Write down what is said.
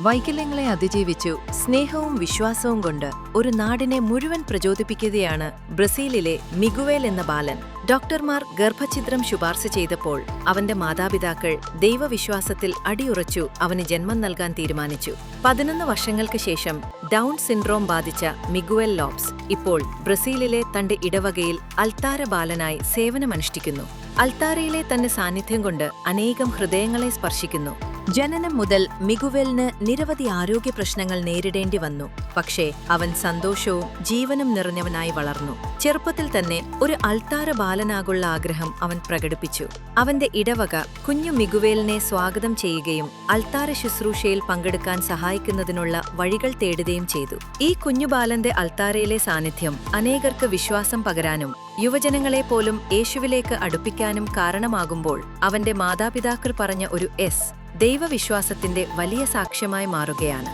വൈകല്യങ്ങളെ അതിജീവിച്ചു സ്നേഹവും വിശ്വാസവും കൊണ്ട് ഒരു നാടിനെ മുഴുവൻ പ്രചോദിപ്പിക്കുകയാണ് ബ്രസീലിലെ മിഗുവേൽ എന്ന ബാലൻ. ഡോക്ടർമാർ ഗർഭഛിദ്രം ശുപാർശ ചെയ്തപ്പോൾ അവന്റെ മാതാപിതാക്കൾ ദൈവവിശ്വാസത്തിൽ അടിയുറച്ചു അവന് ജന്മം നൽകാൻ തീരുമാനിച്ചു. 11 വർഷങ്ങൾക്ക് ശേഷം ഡൗൺ സിൻഡ്രോം ബാധിച്ച മിഗുവേൽ ലോപ്സ് ഇപ്പോൾ ബ്രസീലിലെ തന്റെ ഇടവകയിൽ അൾത്താര ബാലനായി സേവനമനുഷ്ഠിക്കുന്നു. അൾത്താരയിലെ തന്റെ സാന്നിധ്യം കൊണ്ട് അനേകം ഹൃദയങ്ങളെ സ്പർശിക്കുന്നു. ജനനം മുതൽ മിഗുവേലിന് നിരവധി ആരോഗ്യ പ്രശ്നങ്ങൾ നേരിടേണ്ടി വന്നു. പക്ഷേ അവൻ സന്തോഷവും ജീവനും നിറഞ്ഞവനായി വളർന്നു. ചെറുപ്പത്തിൽ തന്നെ ഒരു അൾത്താര ബാലനാകുള്ള ആഗ്രഹം അവൻ പ്രകടിപ്പിച്ചു. അവന്റെ ഇടവക കുഞ്ഞു മിഗുവേലിനെ സ്വാഗതം ചെയ്യുകയും അൾത്താര ശുശ്രൂഷയിൽ പങ്കെടുക്കാൻ സഹായിക്കുന്നതിനുള്ള വഴികൾ തേടുകയും ചെയ്തു. ഈ കുഞ്ഞു ബാലന്റെ അൾത്താരയിലെ സാന്നിധ്യം അനേകർക്ക് വിശ്വാസം പകരാനും യുവജനങ്ങളെ പോലും യേശുവിലേക്ക് അടുപ്പിക്കാനും കാരണമാകുമ്പോൾ അവന്റെ മാതാപിതാക്കൾ പറഞ്ഞ ഒരു ദൈവവിശ്വാസത്തിന്റെ വലിയ സാക്ഷ്യമായി മാറുകയാണ്.